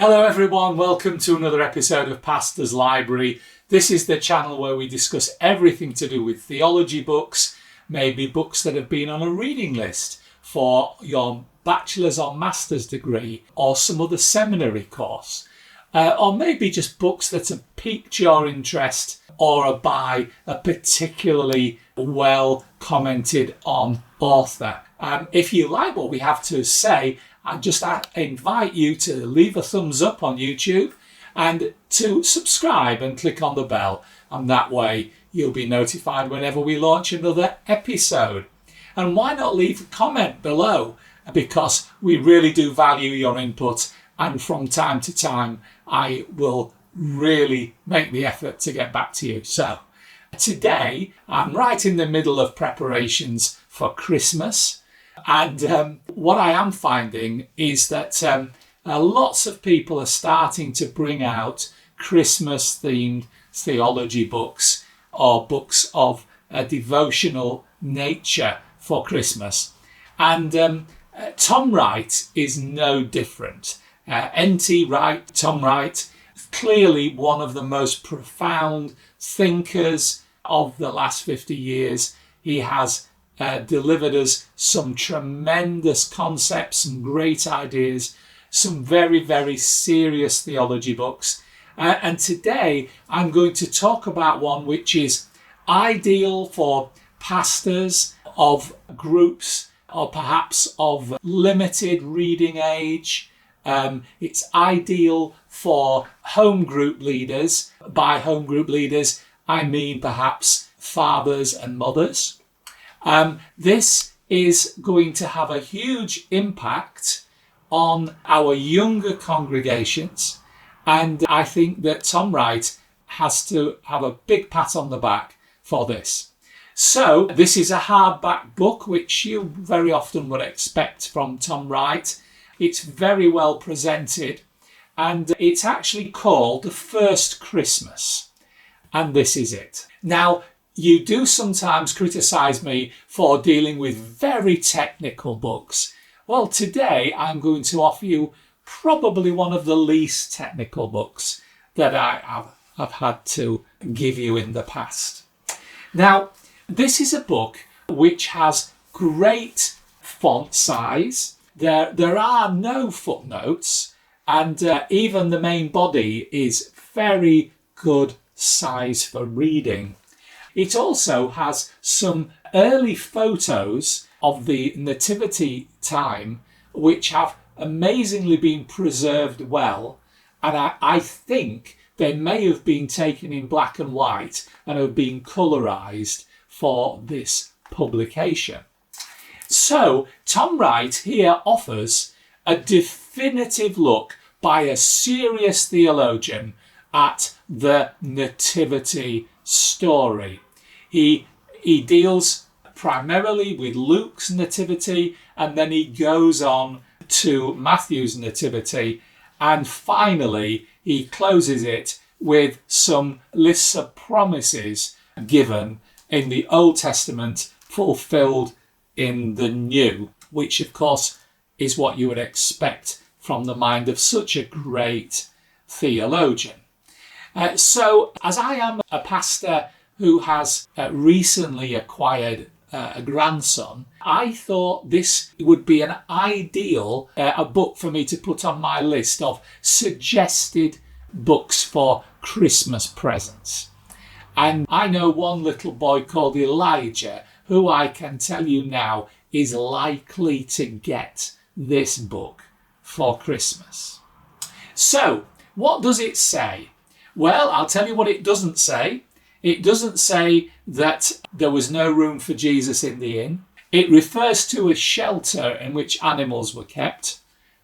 Hello everyone, welcome to another episode of Pastor's Library. This is the channel where we discuss everything to do with theology books, maybe books that have been on a reading list for your bachelor's or master's degree or some other seminary course, or maybe just books that have piqued your interest or are by a particularly well commented on author. If you like what we have to say, I just invite you to leave a thumbs up on YouTube and to subscribe and click on the bell, and that way you'll be notified whenever we launch another episode. And why not leave a comment below, because we really do value your input, and from time to time I will really make the effort to get back to you. So today I'm right in the middle of preparations for Christmas. And what I am finding is that lots of people are starting to bring out Christmas-themed theology books or books of a devotional nature for Christmas. And Tom Wright is no different. N.T. Wright, Tom Wright, clearly one of the most profound thinkers of the last 50 years. He has delivered us some tremendous concepts, some great ideas, some very, very serious theology books. And today I'm going to talk about one which is ideal for pastors of groups or perhaps of limited reading age. It's ideal for home group leaders. By home group leaders, I mean perhaps fathers and mothers. This is going to have a huge impact on our younger congregations, and I think that Tom Wright has to have a big pat on the back for this. So this is a hardback book, which you very often would expect from Tom Wright. It's very well presented, and it's actually called The First Christmas, and this is it. Now, you do sometimes criticise me for dealing with very technical books. Well, today I'm going to offer you probably one of the least technical books that I have had to give you in the past. Now, this is a book which has great font size. There are no footnotes, and even the main body is very good size for reading. It also has some early photos of the nativity time which have amazingly been preserved well, and I think they may have been taken in black and white and have been colorized for this publication. So Tom Wright here offers a definitive look by a serious theologian at the nativity story. He deals primarily with Luke's nativity, and then he goes on to Matthew's nativity, and finally he closes it with some lists of promises given in the Old Testament fulfilled in the New, which of course is what you would expect from the mind of such a great theologian. So, as I am a pastor who has recently acquired a grandson, I thought this would be an ideal a book for me to put on my list of suggested books for Christmas presents. And I know one little boy called Elijah, who I can tell you now is likely to get this book for Christmas. So, what does it say? Well, I'll tell you what it doesn't say. It doesn't say that there was no room for Jesus in the inn. It refers to a shelter in which animals were kept,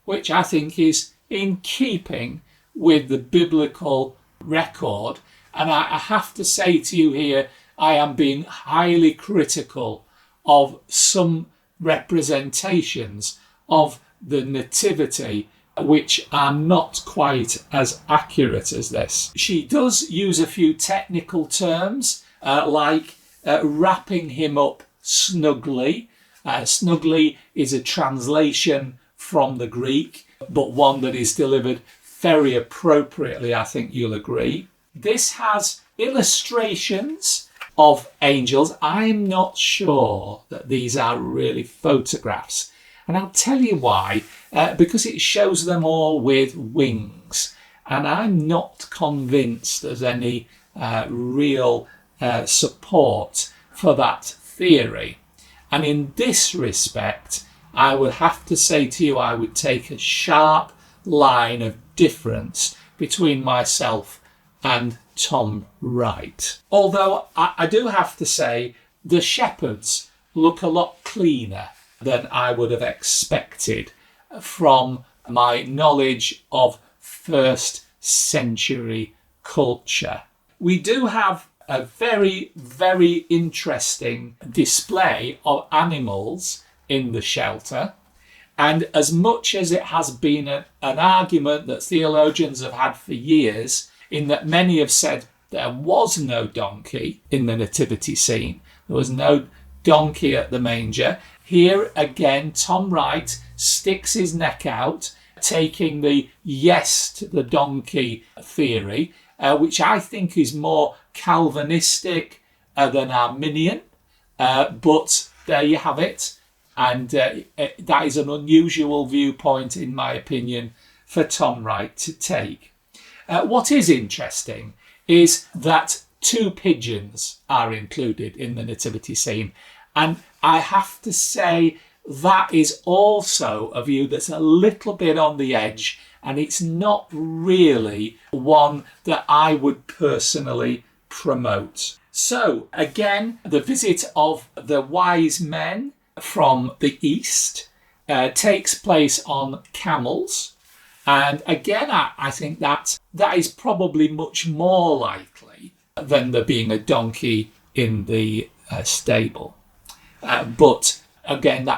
which I think is in keeping with the biblical record. And I have to say to you here, I am being highly critical of some representations of the nativity which are not quite as accurate as this. She does use a few technical terms like wrapping him up snugly. Snugly is a translation from the Greek, but one that is delivered very appropriately, I think you'll agree. This has illustrations of angels. I'm not sure that these are really photographs. And I'll tell you why. Because it shows them all with wings. And I'm not convinced there's any real support for that theory. And in this respect, I would have to say to you, I would take a sharp line of difference between myself and Tom Wright. Although I do have to say the shepherds look a lot cleaner than I would have expected from my knowledge of first century culture. We do have a very, very interesting display of animals in the shelter. And as much as it has been an argument that theologians have had for years, in that many have said there was no donkey in the nativity scene, there was no donkey at the manger, here again Tom Wright sticks his neck out, taking the yes to the donkey theory, which I think is more Calvinistic than Arminian, but there you have it. And that is an unusual viewpoint, in my opinion, for Tom Wright to take. What is interesting is that 2 pigeons are included in the nativity scene. And I have to say that is also a view that's a little bit on the edge, and it's not really one that I would personally promote. So again, the visit of the wise men from the east takes place on camels. And again, I think that is probably much more likely than there being a donkey in the stable. But again,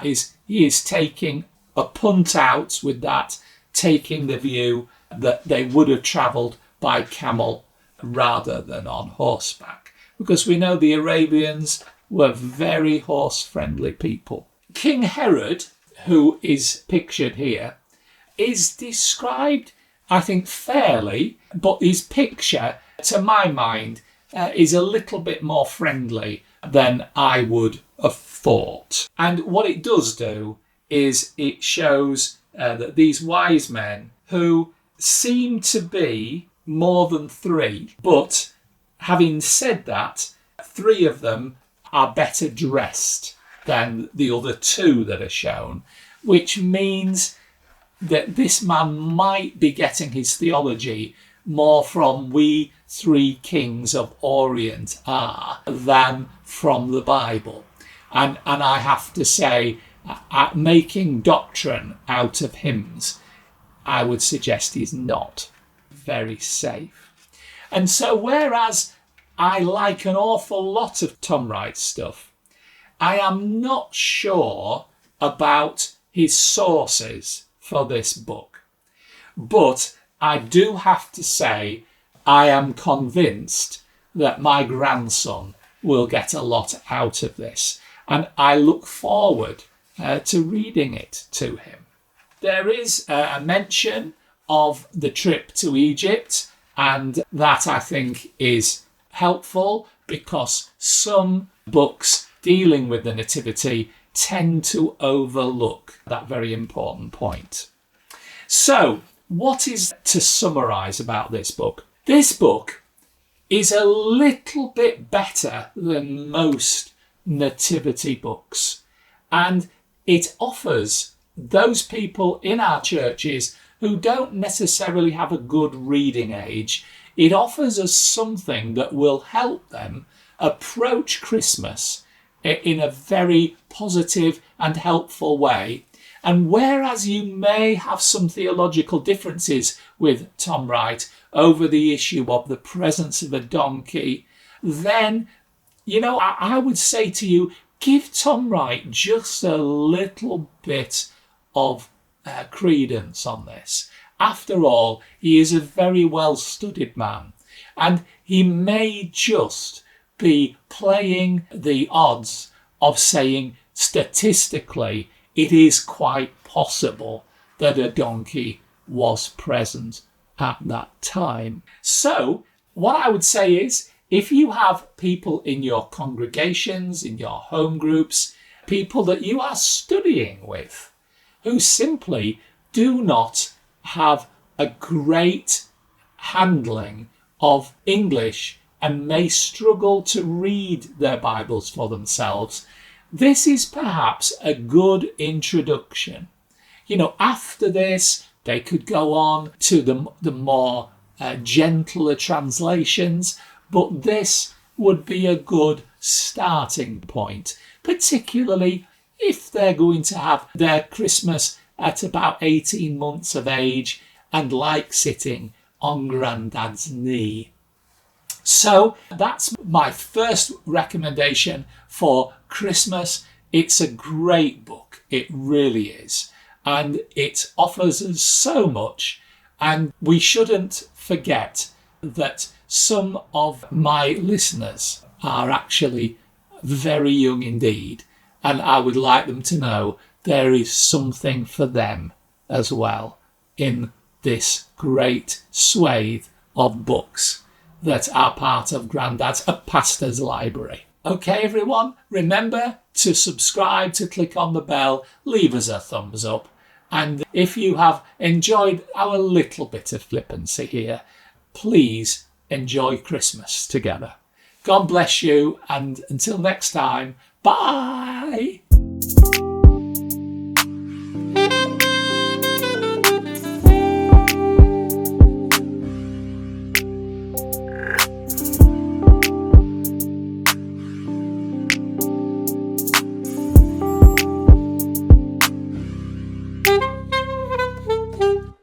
he is taking a punt out with that, taking the view that they would have travelled by camel rather than on horseback. Because we know the Arabians were very horse-friendly people. King Herod, who is pictured here, is described, I think, fairly, but his picture, to my mind, is a little bit more friendly than I would have thought. And what it does do is it shows that these wise men, who seem to be more than 3, but having said that, 3 of them are better dressed than the other 2 that are shown, which means that this man might be getting his theology more from we 3 kings of Orient are than from the Bible. And I have to say, making doctrine out of hymns, I would suggest he's not very safe. And so whereas I like an awful lot of Tom Wright's stuff, I am not sure about his sources for this book. But I do have to say, I am convinced that my grandson will get a lot out of this. And I look forward to reading it to him. There is a mention of the trip to Egypt, and that I think is helpful because some books dealing with the Nativity tend to overlook that very important point. So, what is to summarise about this book? This book is a little bit better than most nativity books, and it offers those people in our churches who don't necessarily have a good reading age, it offers us something that will help them approach Christmas in a very positive and helpful way. And whereas you may have some theological differences with Tom Wright over the issue of the presence of a donkey, then, I would say to you, give Tom Wright just a little bit of credence on this. After all, he is a very well-studied man, and he may just be playing the odds of saying statistically it is quite possible that a donkey was present at that time. So what I would say is, if you have people in your congregations, in your home groups, people that you are studying with, who simply do not have a great handling of English and may struggle to read their Bibles for themselves, this is perhaps a good introduction. After this, they could go on to the more gentler translations, but this would be a good starting point, particularly if they're going to have their Christmas at about 18 months of age and like sitting on Grandad's knee. So that's my first recommendation for Christmas. It's a great book, it really is, and it offers us so much, and we shouldn't forget that some of my listeners are actually very young indeed, and I would like them to know there is something for them as well in this great swathe of books that are part of Grandad's A Pastor's Library. Okay, everyone, remember to subscribe, to click on the bell, leave us a thumbs up, and if you have enjoyed our little bit of flippancy here, please enjoy Christmas together. God bless you, and until next time, bye!